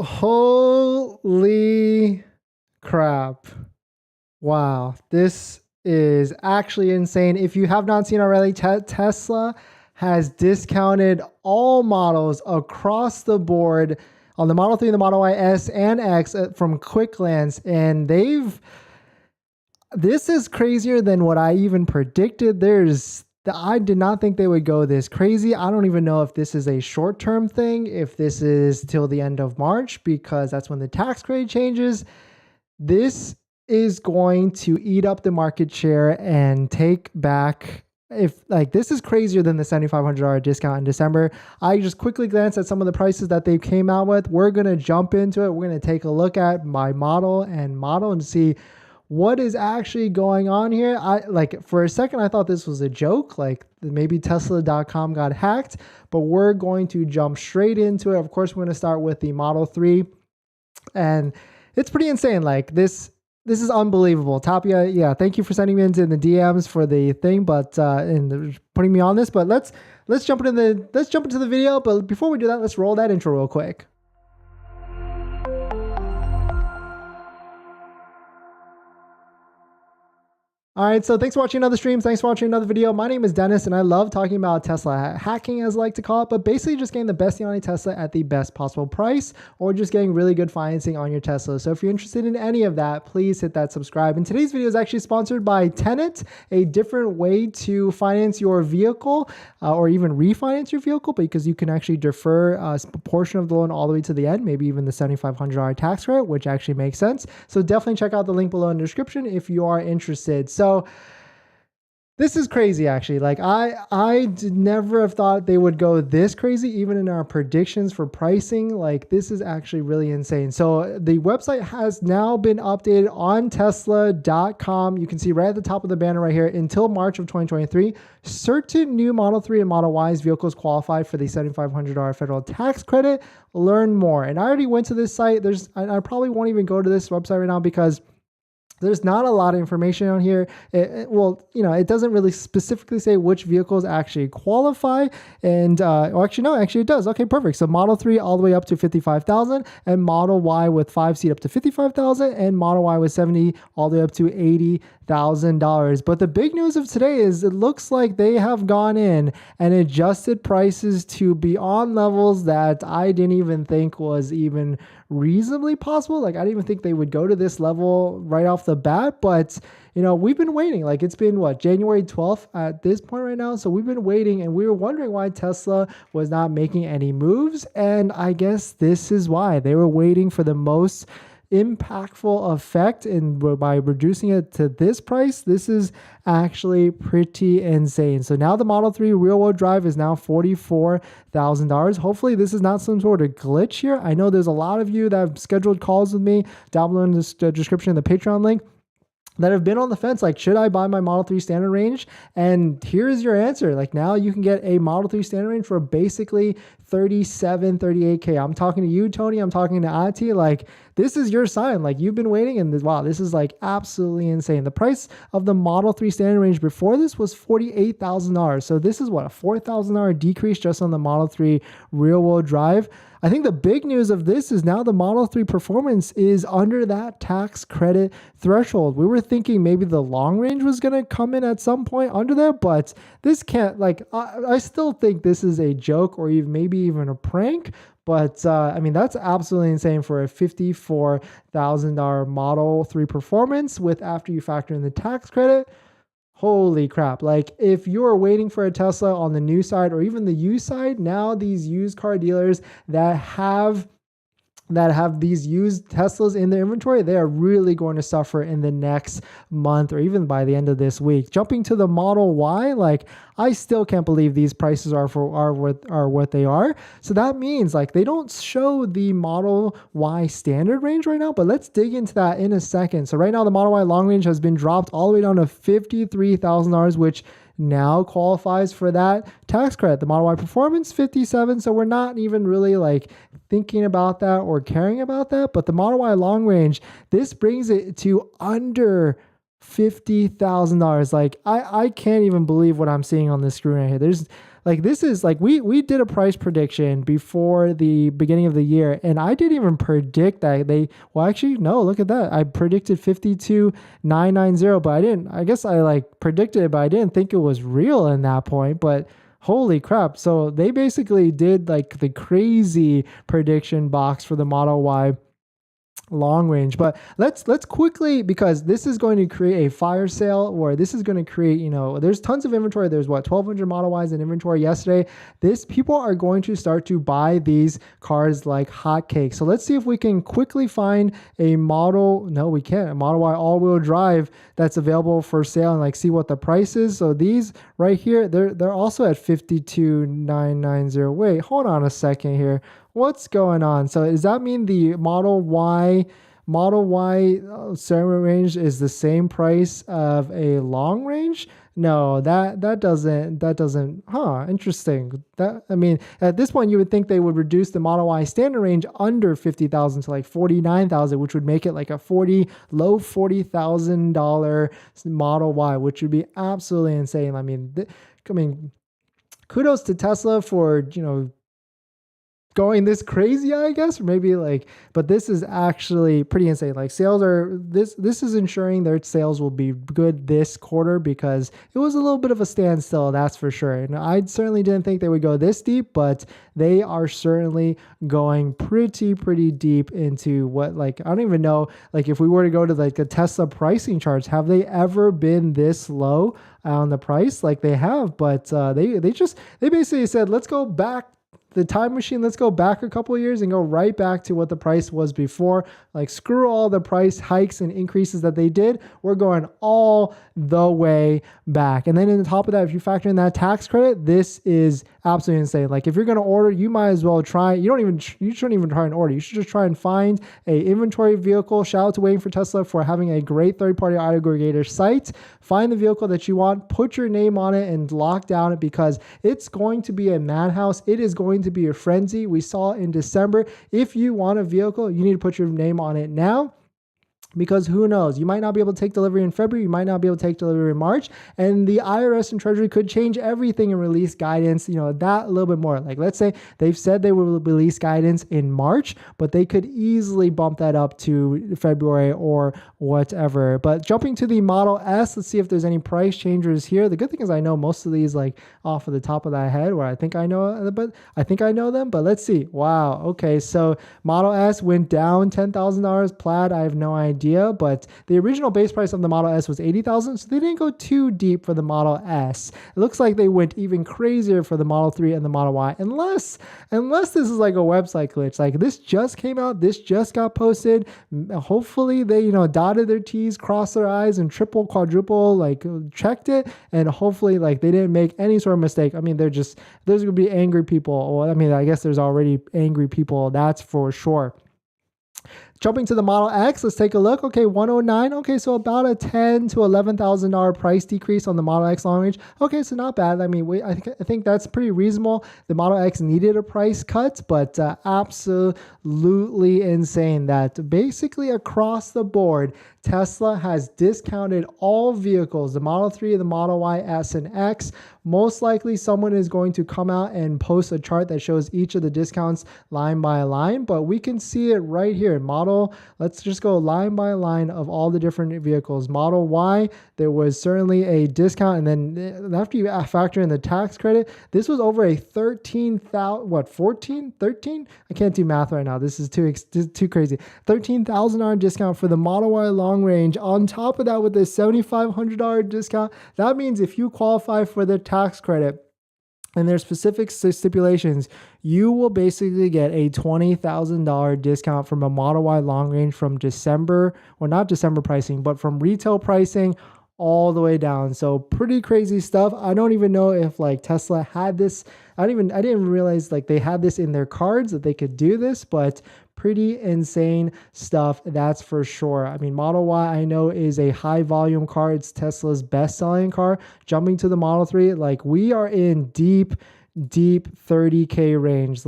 Holy crap. Wow. This is actually insane. If you have not seen already, Tesla has discounted all models across the board on the Model 3, the Model Y, S, and X from quick glance. And this is crazier than what I even predicted. I did not think they would go this crazy. I don't even know if this is a short-term thing, if this is till the end of March, because that's when the tax credit changes. This is going to eat up the market share and take back, this is crazier than the $7,500 discount in December. I just quickly glanced at some of the prices that they came out with. We're going to jump into it. We're going to take a look at my model and see what is actually going on here. For a second, I thought this was a joke, like maybe Tesla.com got hacked, but we're going to jump straight into it. Of course, we're going to start with the Model 3, and it's pretty insane. Like this is unbelievable. Tapia, yeah, thank you for sending me into the DMs for the thing, but and putting me on this. But let's jump into the video. But before we do that, let's roll that intro real quick. All right, so thanks for watching another stream. Thanks for watching another video. My name is Dennis, and I love talking about Tesla hacking, as I like to call it, but basically just getting the best deal on a Tesla at the best possible price, or just getting really good financing on your Tesla. So if you're interested in any of that, please hit that subscribe. And today's video is actually sponsored by Tenet, a different way to finance your vehicle, or even refinance your vehicle, because you can actually defer a portion of the loan all the way to the end, maybe even the $7,500 tax credit, which actually makes sense. So definitely check out the link below in the description if you are interested. So this is crazy, actually. Like I did never have thought they would go this crazy, even in our predictions for pricing. Like this is actually really insane. So the website has now been updated on Tesla.com. You can see right at the top of the banner right here, until March of 2023, certain new Model 3 and Model Y's vehicles qualify for the $7,500 federal tax credit. Learn more. And I already went to this site. I probably won't even go to this website right now because there's not a lot of information on here. It doesn't really specifically say which vehicles actually qualify. And actually it does. Okay, perfect. So Model 3 all the way up to $55,000, and Model Y with 5 seat up to $55,000, and Model Y with 70 all the way up to $80,000. But the big news of today is it looks like they have gone in and adjusted prices to beyond levels that I didn't even think was even reasonably possible. Like I didn't even think they would go to this level right off the bat, but we've been waiting. Like it's been January 12th at this point right now. So we've been waiting, and we were wondering why Tesla was not making any moves. And I guess this is why. They were waiting for the most impactful effect, and by reducing it to this price, this is actually pretty insane. So now the Model 3 rear-wheel drive is now $44,000. Hopefully this is not some sort of glitch here. I know there's a lot of you that have scheduled calls with me down below in the description, the Patreon link, that have been on the fence, like, should I buy my Model 3 standard range? And here's your answer. Like, now you can get a Model 3 standard range for basically $38K. I'm talking to you, Tony. I'm talking to Ati. Like, this is your sign. Like, you've been waiting, and wow, this is like absolutely insane. The price of the Model 3 standard range before this was $48,000. So this is a $4,000 decrease just on the Model 3 rear-wheel drive. I think the big news of this is now the Model 3 performance is under that tax credit threshold. We were thinking maybe the long range was going to come in at some point under there, but this can't, I still think this is a joke, or maybe even a prank. But that's absolutely insane for a $54,000 Model 3 performance after you factor in the tax credit. Holy crap. Like, if you're waiting for a Tesla on the new side or even the used side, now these used car dealers that have these used Teslas in their inventory, they are really going to suffer in the next month or even by the end of this week. Jumping to the Model Y, I still can't believe these prices are what they are. So that means they don't show the Model Y standard range right now, but let's dig into that in a second. So right now the Model Y long range has been dropped all the way down to $53,000, which now qualifies for that tax credit. The Model Y Performance, $57,000, so we're not even really thinking about that or caring about that. But the Model Y long range, this brings it to under $50,000. I can't even believe what I'm seeing on this screen right here. like this is like we did a price prediction before the beginning of the year, and I didn't even predict that well, actually no, look at that, I predicted 52,990, but I guess I like predicted it, but I didn't think it was real in that point. But holy crap, so they basically did like the crazy prediction box for the Model Y long range. But let's quickly, because this is going to create a fire sale, or this is going to create, there's tons of inventory. There's 1,200 Model Ys in inventory yesterday. People are going to start to buy these cars like hotcakes. So let's see if we can quickly find a Model Y all-wheel drive that's available for sale, and like see what the price is. So these right here, they're also at 52,990. Wait, hold on a second here. What's going on? So does that mean the Model Y ceramic range is the same price of a long range? No, that doesn't. Interesting. At this point, you would think they would reduce the Model Y standard range under 50,000 to like 49,000, which would make it like a low $40,000 Model Y, which would be absolutely insane. Kudos to Tesla for going this crazy, I guess, or maybe but this is actually pretty insane. Like sales this is ensuring their sales will be good this quarter, because it was a little bit of a standstill, that's for sure. And I certainly didn't think they would go this deep, but they are certainly going pretty deep into what, I don't even know, if we were to go to the Tesla pricing charts, have they ever been this low on the price? Like they have, but they basically said, let's go back the time machine, let's go back a couple of years and go right back to what the price was before. Like screw all the price hikes and increases that they did. We're going all the way back. And then on top of that, if you factor in that tax credit, this is absolutely insane. Like if you're going to order, you might as well try. You shouldn't even try and order. You should just try and find a inventory vehicle. Shout out to Waiting for Tesla for having a great third-party aggregator site. Find the vehicle that you want, put your name on it, and lock down it, because it's going to be a madhouse. It is going to be a frenzy. We saw in December. If you want a vehicle, you need to put your name on it now, because who knows, you might not be able to take delivery in February, you might not be able to take delivery in March, and the IRS and Treasury could change everything and release guidance, that a little bit more. Like let's say they've said they will release guidance in March, but they could easily bump that up to February or whatever. But jumping to the Model S, let's see if there's any price changes here. The good thing is I know most of these off of the top of that head, where I think I know them, but let's see. Wow. Okay. So Model S went down $10,000. Plaid, I have no idea. But the original base price of the Model S was $80,000, so they didn't go too deep for the Model S. It looks like they went even crazier for the Model 3 and the Model Y, unless this is like a website glitch. Like this just came out, this just got posted. Hopefully they dotted their T's, crossed their I's, and quadruple checked it, and hopefully they didn't make any sort of mistake. There's gonna be angry people. Well, I guess there's already angry people, that's for sure. Jumping to the Model X, let's take a look. Okay, 109. Okay, so about a $10,000 to $11,000 price decrease on the Model X long range. Okay, so not bad. I think that's pretty reasonable. The Model X needed a price cut, but absolutely insane that basically across the board, Tesla has discounted all vehicles, the Model 3, the Model Y, S, and X. Most likely someone is going to come out and post a chart that shows each of the discounts line by line, but we can see it right here. Let's just go line by line of all the different vehicles. Model Y, there was certainly a discount, and then after you factor in the tax credit, this was over a 13? I can't do math right now. This is too crazy. $13,000 discount for the Model Y long range. On top of that, with a $7,500 discount, that means if you qualify for the tax credit, and there's specific stipulations, you will basically get a $20,000 discount from a Model Y long range from December, or not December pricing, but from retail pricing all the way down. So pretty crazy stuff. I don't even know if Tesla had this. I didn't even realize they had this in their cards that they could do this, but pretty insane stuff, that's for sure. Model Y I know is a high volume car. It's Tesla's best selling car. Jumping to the Model 3, we are in deep 30K range.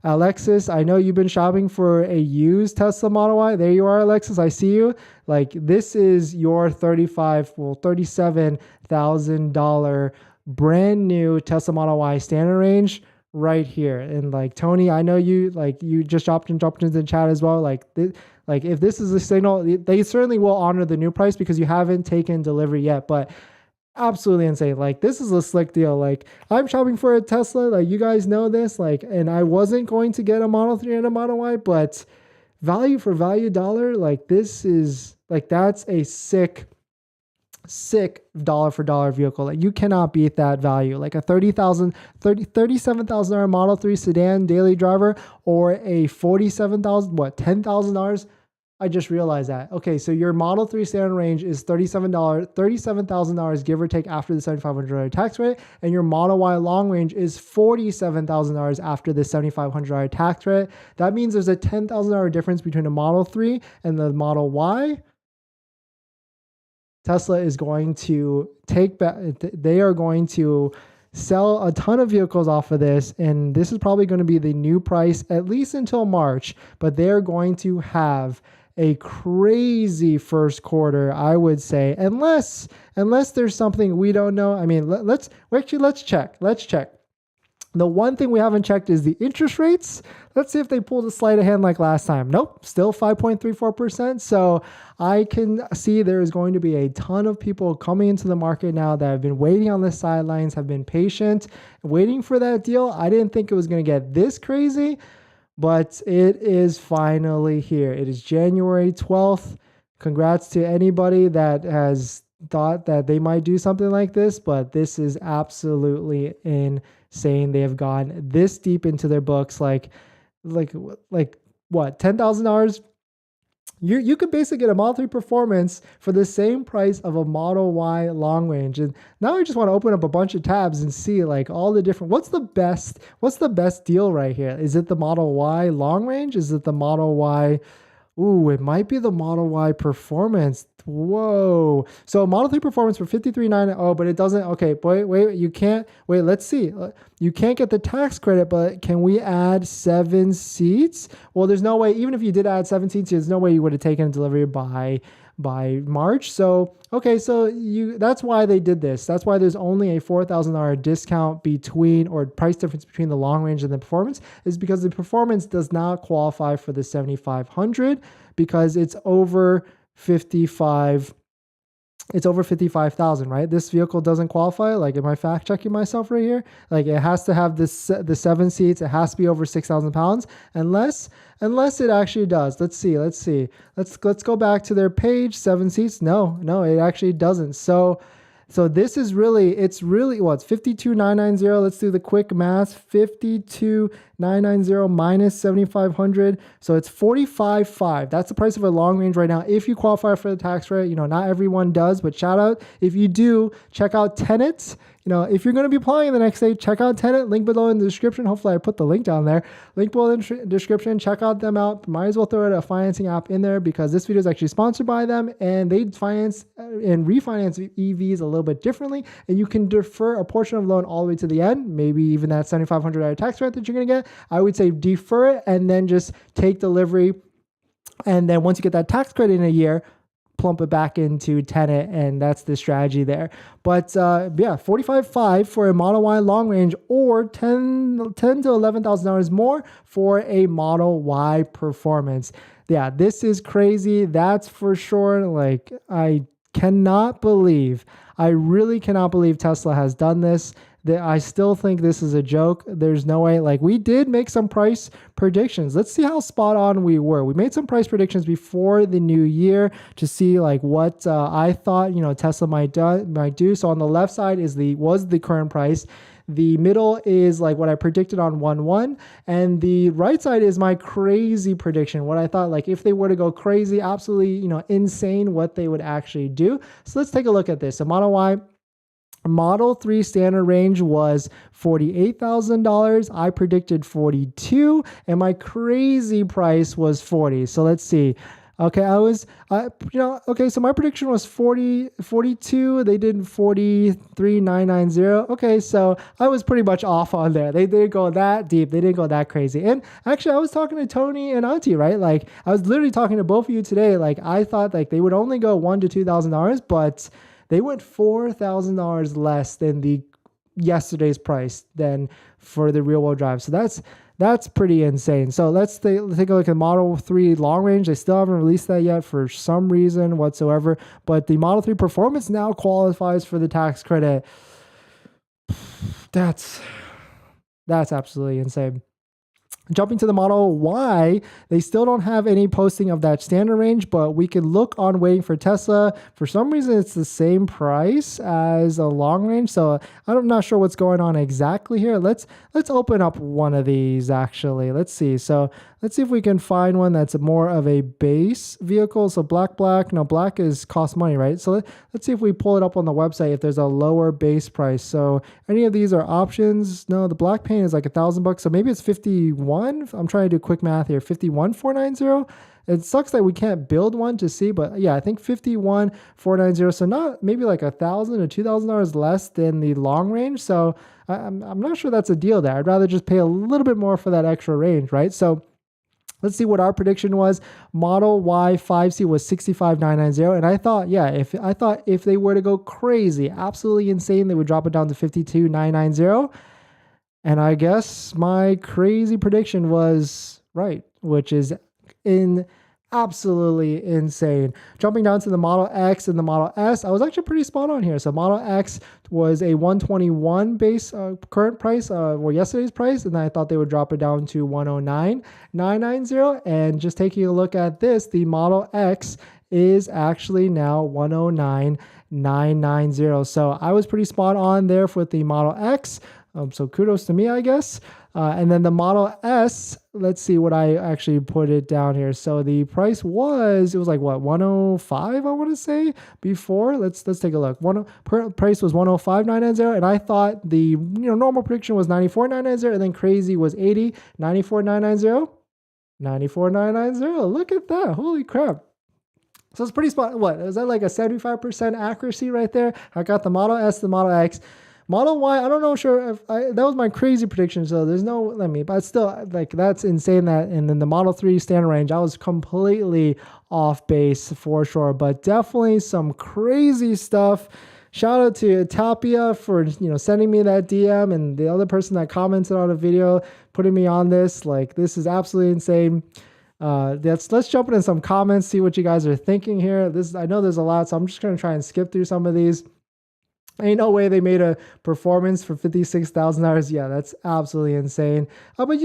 Alexis, I know you've been shopping for a used Tesla Model Y. There you are, Alexis. I see you. This is your $37,000 brand new Tesla Model Y standard range right here. And like Tony, I know you just jumped into the chat as well. Like if this is a signal, they certainly will honor the new price because you haven't taken delivery yet. But absolutely insane. Like this is a slick deal. Like I'm shopping for a Tesla. Like you guys know this. Like, and I wasn't going to get a Model 3 and a Model Y, but value for value dollar, like this is like, that's a sick dollar for dollar vehicle. Like you cannot beat that value. Like a $37,000 Model 3 sedan daily driver or a $10,000. I just realized that. Okay, so your Model 3 standard range is $37,000 give or take after the $7,500 tax rate, and your Model Y long range is $47,000 after the $7,500 tax rate. That means there's a $10,000 difference between a Model 3 and the Model Y. Tesla is going to take back, they are going to sell a ton of vehicles off of this, and this is probably going to be the new price at least until March, but they're going to have a crazy first quarter, I would say, unless there's something we don't know. I mean, let's check. The one thing we haven't checked is the interest rates. Let's see if they pulled a sleight of hand like last time. Nope, still 5.34%. So I can see there is going to be a ton of people coming into the market now that have been waiting on the sidelines, have been patient, waiting for that deal. I didn't think it was going to get this crazy, but it is finally here. It is January 12th. Congrats to anybody that has thought that they might do something like this, but this is absolutely insane. They have gone this deep into their books. Like what? $10,000? You could basically get a Model 3 Performance for the same price of a Model Y long range. And now I just want to open up a bunch of tabs and see like all the different, what's the best deal right here? Is it the Model Y long range? Is it the Model Y? Ooh, it might be the Model Y Performance. Whoa. So Model 3 Performance for $53,900. Oh, but it doesn't. Okay, wait, you can't. Wait, let's see. You can't get the tax credit, but can we add 7 seats? Well, there's no way. Even if you did add 7 seats, there's no way you would have taken delivery by March. So, okay, so that's why they did this. That's why there's only a $4,000 discount between, or price difference between the long range and the Performance, is because the Performance does not qualify for the 7,500 because it's over 55. It's over 55,000, right? This vehicle doesn't qualify. Like, am I fact checking myself right here? Like, it has to have the 7 seats. It has to be over 6,000 pounds, unless it actually does. Let's see. Let's go back to their page. 7 seats. No, it actually doesn't. So this is really, it's 52,990. Let's do the quick math. 52,990 minus 7,500. So it's 45,500. That's the price of a long range right now. If you qualify for the tax rate, not everyone does, but shout out. If you do, check out Tenet. If you're going to be applying the next day, check out Tenet. Link below in the description. Hopefully I put the link down there. Link below in the description. Check out them out. Might as well throw a financing app in there because this video is actually sponsored by them, and they finance and refinance EVs a little bit differently, and you can defer a portion of loan all the way to the end, maybe even that $7,500 tax rate that you're going to get. I would say defer it and then just take delivery, and then once you get that tax credit in a year, plump it back into Tenet, and that's the strategy there. But yeah, 45,500 for a Model Y long range, or $10,000 to $11,000 more for a Model Y Performance. Yeah, this is crazy. That's for sure. Like, I really cannot believe Tesla has done this. I still think this is a joke. There's no way. Like, we did make some price predictions. Let's see how spot on we were. We made some price predictions before the new year to see like what I thought Tesla might do. So on the left side was the current price. The middle is like what I predicted on 1/1, and the right side is my crazy prediction. What I thought, like, if they were to go crazy, absolutely insane, what they would actually do. So let's take a look at this. So Model 3 standard range was $48,000. I predicted 42, and my crazy price was 40. So let's see. Okay, so my prediction was 42. They did 43,990. Okay, so I was pretty much off on there. They didn't go that deep. They didn't go that crazy. And actually, I was talking to Tony and Auntie, right? Like, I was literally talking to both of you today. Like, I thought like they would only go $1,000 to $2,000, but they went $4,000 less than the yesterday's price than for the real wheel drive. So that's pretty insane. So let's take a look at the Model 3 long range. They still haven't released that yet for some reason whatsoever, but the Model 3 Performance now qualifies for the tax credit. That's absolutely insane. Jumping to the Model Y, they still don't have any posting of that standard range, but we can look on Waiting for Tesla. For some reason, it's the same price as a long range, so I'm not sure what's going on exactly here. Let's open up one of these, actually. Let's see. So let's see if we can find one that's more of a base vehicle. So black. No, black cost money, right? So let's see if we pull it up on the website if there's a lower base price. So any of these are options. No, the black paint is like $1,000, so maybe it's 51. I'm trying to do quick math here. 51,490. It sucks that we can't build one to see, but yeah, I think 51,490. So not maybe like $1,000 or $2,000 less than the long range. So I'm not sure that's a deal there. I'd rather just pay a little bit more for that extra range, right? So let's see what our prediction was. Model Y 5C was 65,990, and I thought, yeah, if they were to go crazy, absolutely insane, they would drop it down to 52,990. And I guess my crazy prediction was right, which is absolutely insane. Jumping down to the Model X and the Model S, I was actually pretty spot on here. So Model X was a 121 base current price, or yesterday's price, and I thought they would drop it down to 109,990. And just taking a look at this, the Model X is actually now 109,990. So I was pretty spot on there with the Model X. So kudos to me, I guess. And then the Model S, let's see what I actually put it down here. So the price was, it was like what, 105, I want to say before. Let's take a look. Price was 105,990, and I thought the normal prediction was 94,990, and then crazy was 80, 94,990, 94,990. Look at that. Holy crap. So it's pretty spot. What is that, like a 75% accuracy right there? I got the Model S, the Model X. Model Y, I don't know, sure if that was my crazy prediction, so there's no, but still, like, that's insane. That, and then the Model 3 standard range, I was completely off base for sure, but definitely some crazy stuff. Shout out to Tapia for sending me that DM, and the other person that commented on a video putting me on this. Like, this is absolutely insane. Let's jump into some comments, see what you guys are thinking here. I know there's a lot, so I'm just gonna try and skip through some of these. Ain't no way they made a performance for $56,000. Yeah, that's absolutely insane. But